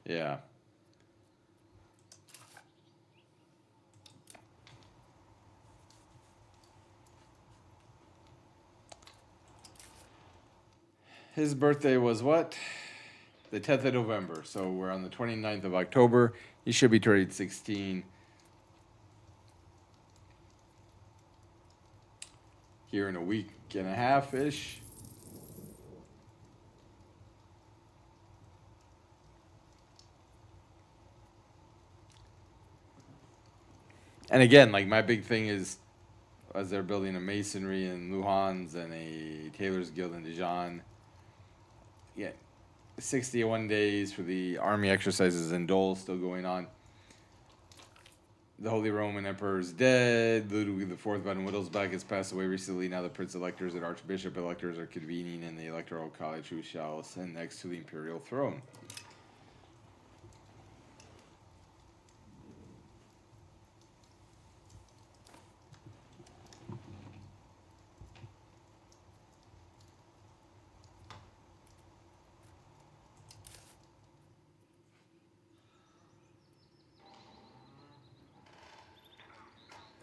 Yeah. His birthday was what? The 10th of November. So we're on the 29th of October. He should be turning 16. here in a week and a half-ish. And again, like my big thing is, as they're building a masonry in Luhans and a tailor's guild in Dijon, yeah, 61 days for the army exercises in Dole still going on. The Holy Roman Emperor is dead. Ludwig IV von Wittelsbach has passed away recently. Now the Prince Electors and Archbishop Electors are convening in the Electoral College, who shall ascend next to the imperial throne.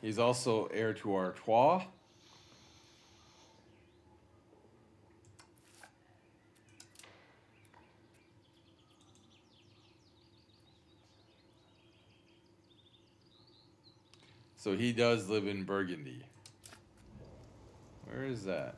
He's also heir to Artois. So he does live in Burgundy. Where is that?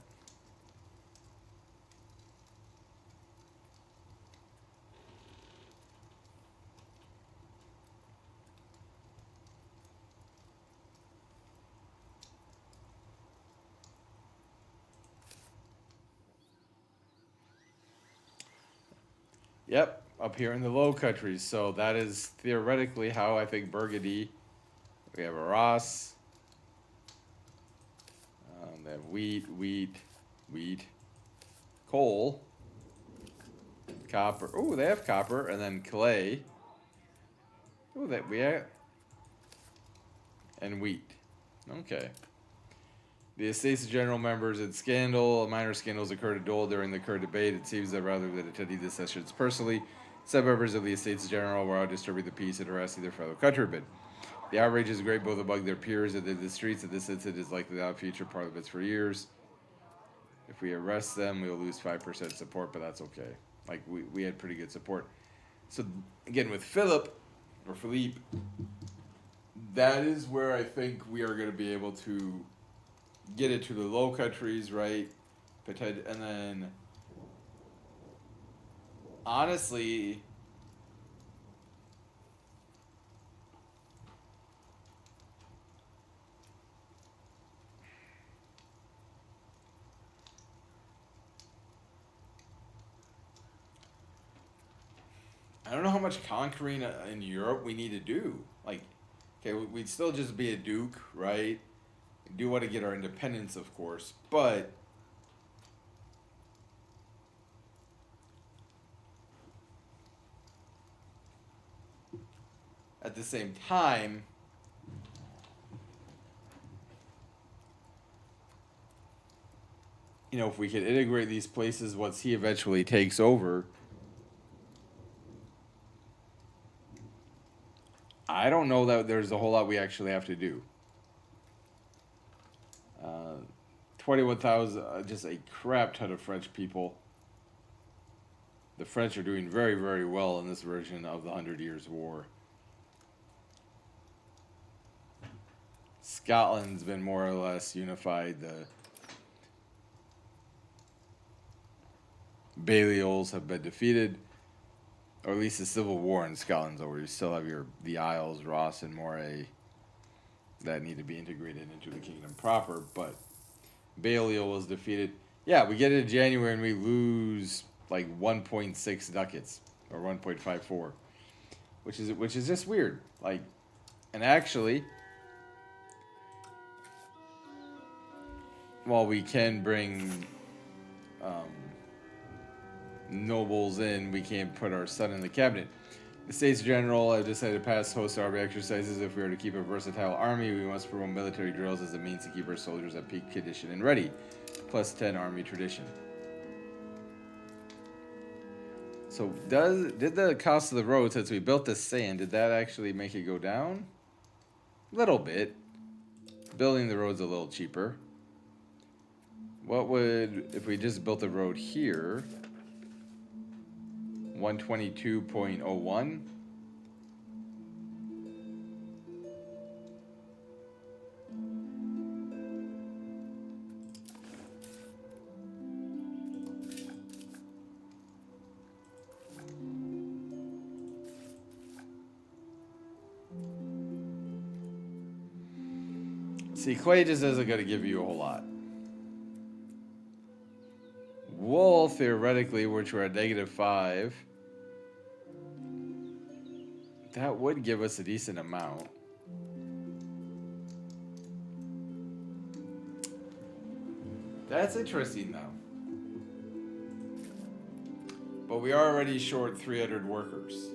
Yep, up here in the Low Countries. So that is theoretically how I think Burgundy. We have a Ross. They have wheat, coal, copper. Oh, they have copper, and then clay. Oh, that we have, and wheat. Okay. The Estates General members in scandal. Minor scandals occurred at Dole during the current debate. It seems that rather than attending the sessions personally, some members of the Estates General were out disturbing the peace and harassing their fellow countrymen. The outrage is great both among their peers and in the streets, and this incident is likely to have future parliaments for years. If we arrest them, we'll lose 5% support, but that's okay. Like, we had pretty good support. So, again, with Philippe, that is where I think we are going to be able to get it to the Low Countries, right? And then, honestly, I don't know how much conquering in Europe we need to do. Like, okay, we'd still just be a duke, right? We do want to get our independence, of course, but at the same time, you know, if we could integrate these places once he eventually takes over, I don't know that there's a whole lot we actually have to do. 21,000, just a crap ton of French people. The French are doing very, very well in this version of the 100 Years' War. Scotland's been more or less unified. The Baliols have been defeated, or at least the civil war in Scotland's over. You still have the Isles, Ross, and Moray that need to be integrated into the kingdom proper, but Balliol was defeated. Yeah, we get it in January and we lose like 1.6 ducats or 1.54, which is just weird. Like, and actually, while we can bring nobles in, we can't put our son in the cabinet. The States General have decided to pass host army exercises. If we are to keep a versatile army, we must promote military drills as a means to keep our soldiers at peak condition and ready. Plus 10 army tradition. So did the cost of the road, since we built this sand, did that actually make it go down? A little bit. Building the road's a little cheaper. What would, if we just built the road here, 122.01? See, clay just isn't going to give you a whole lot. Wool, theoretically, which we're at -5, that would give us a decent amount. That's interesting, though. But we are already short 300 workers.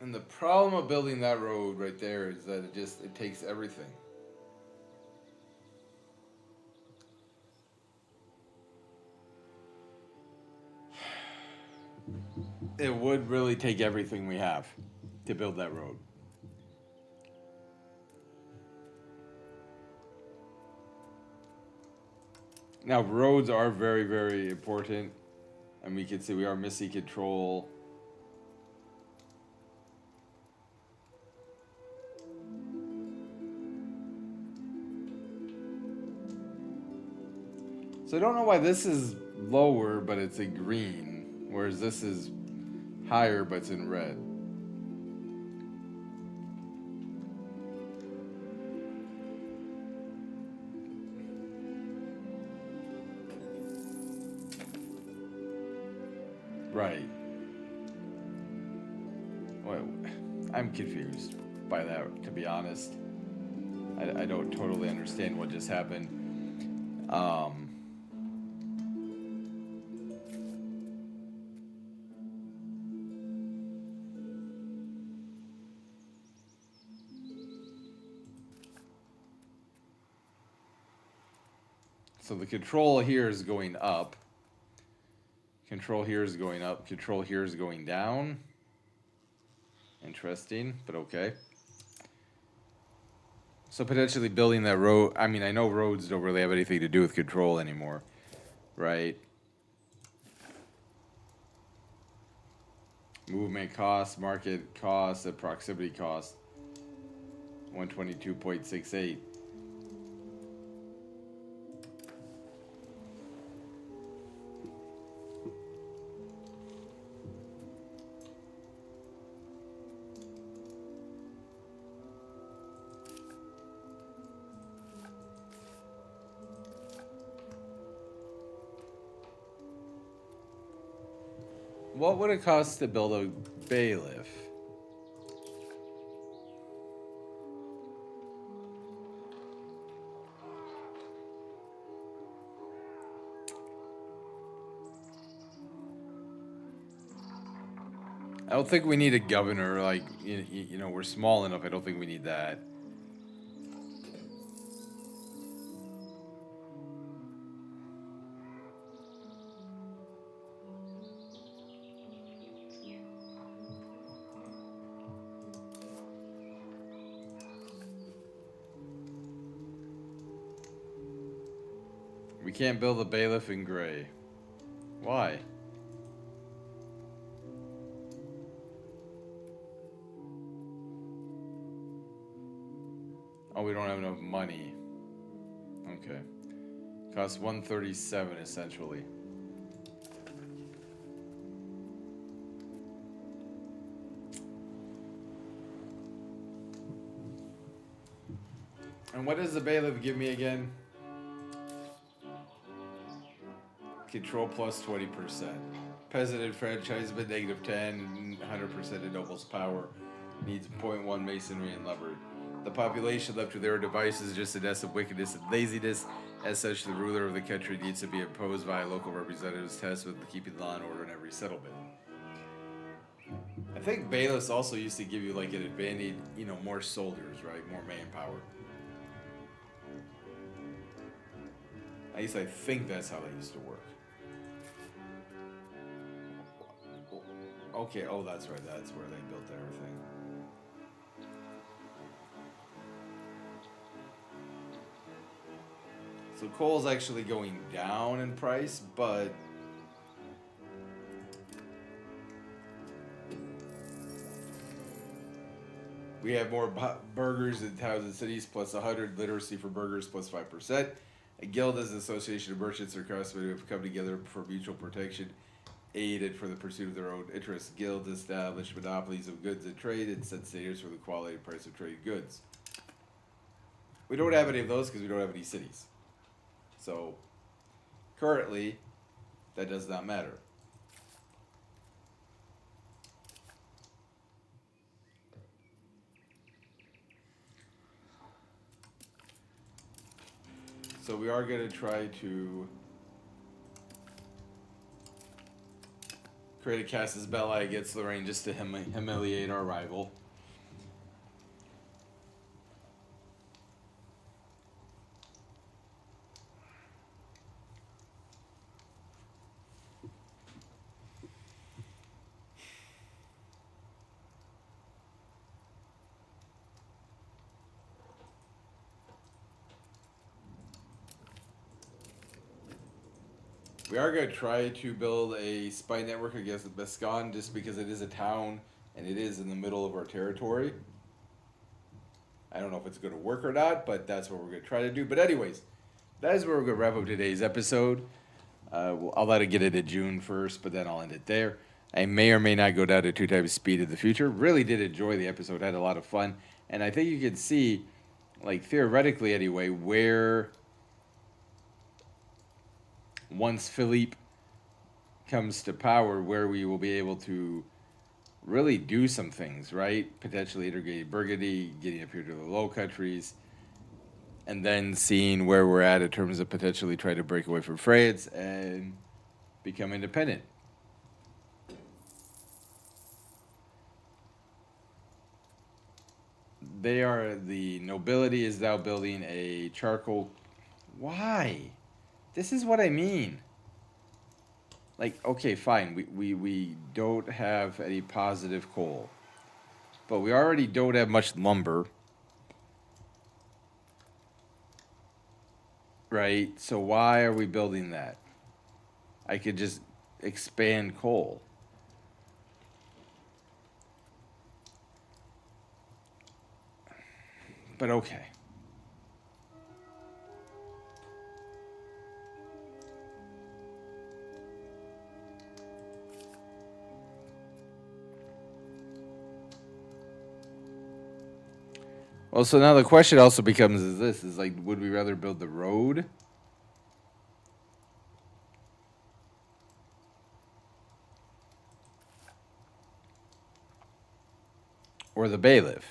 And the problem of building that road right there is that it takes everything. It would really take everything we have to build that road. Now, roads are very, very important. And we can see we are missing control. So I don't know why this is lower, but it's in green, whereas this is higher, but it's in red. Right. Well, I'm confused by that, to be honest. I don't totally understand what just happened. So the control here is going up. Control here is going up. Control here is going down. Interesting, but okay. So potentially building that road. I mean, I know roads don't really have anything to do with control anymore, right? Movement cost, market cost, and proximity cost. 122.68. What would it cost to build a bailiff? I don't think we need a governor. Like, you know, we're small enough. I don't think we need that. We can't build a bailiff in gray. Why? Oh, we don't have enough money. Okay. Costs 137 essentially. And what does the bailiff give me again? Control plus 20%. Peasant enfranchisement -10. 100% ennobles power. Needs 0.1 masonry and leopard. The population left to their devices is just a nest of wickedness and laziness. As such, the ruler of the country needs to be imposed by a local representative's test with keeping law and order in every settlement. I think bailiffs also used to give you like an advantage, you know, more soldiers, right? More manpower. At least I think that's how they used to work. Okay, oh, that's right. That's where they built everything. So coal's actually going down in price, but we have more burgers in towns and cities, plus 100 literacy for burgers, plus 5%. A guild is an association of merchants or craftsmen who have come together for mutual protection, aid, and for the pursuit of their own interests. Guilds establish monopolies of goods and trade and set standards for the quality and price of trade goods. We don't have any of those because we don't have any cities. So, currently, that does not matter. So we are going to try to create a casus belli against Lorraine just to humiliate our rival. We are going to try to build a spy network against Bescon just because it is a town and it is in the middle of our territory. I don't know if it's going to work or not, but that's what we're going to try to do. But anyways, that is where we're going to wrap up today's episode. I'll let it get into June first, but then I'll end it there. I may or may not go down to 2 times speed in the future. Really did enjoy the episode. Had a lot of fun. And I think you can see, like theoretically anyway, where once Philippe comes to power, where we will be able to really do some things, right? Potentially integrating Burgundy, getting up here to the Low Countries, and then seeing where we're at in terms of potentially trying to break away from France and become independent. The nobility is now building a charcoal. Why? This is what I mean. Like, okay, fine. We don't have any positive coal. But we already don't have much lumber. Right? So why are we building that? I could just expand coal. But okay. Well, so now the question also becomes is like, would we rather build the road? Or the bailiff?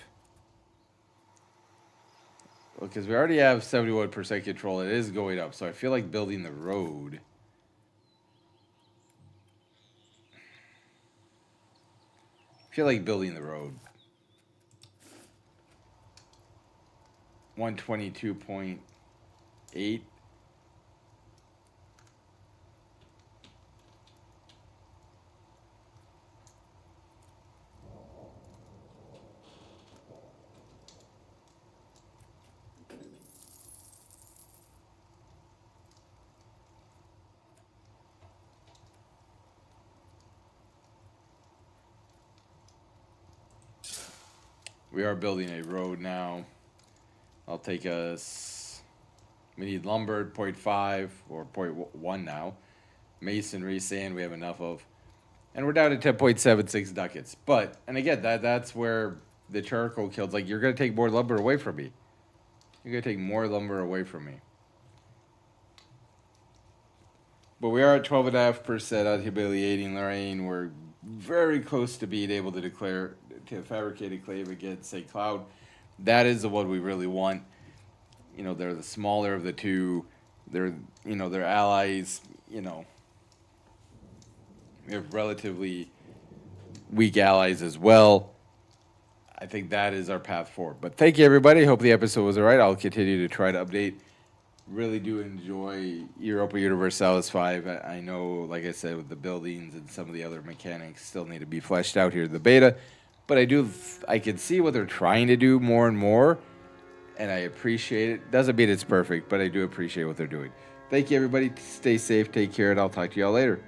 Because we already have 71% control. It is going up. So I feel like building the road. I feel like building the road. 122.8. We are building a road now. I'll take us. We need lumber 0.5 or 0.1 now. Masonry, sand we have enough of. And we're down to 10.76 ducats. But, and again, that's where the charcoal kills. Like, you're going to take more lumber away from me. You're going to take more lumber away from me. But we are at 12.5% on humiliating Lorraine. We're very close to being able to fabricate a claim against St. Cloud. That is the one we really want. You know, they're the smaller of the two. They're allies, We have relatively weak allies as well. I think that is our path forward. But thank you, everybody. Hope the episode was all right. I'll continue to try to update really do enjoy Europa Universalis 5. I know, like I said, with the buildings and some of the other mechanics still need to be fleshed out here in the beta, but I can see what they're trying to do more and more, and I appreciate it. Doesn't mean it's perfect, but I do appreciate what they're doing. Thank you, everybody. Stay safe, take care, and I'll talk to y'all later.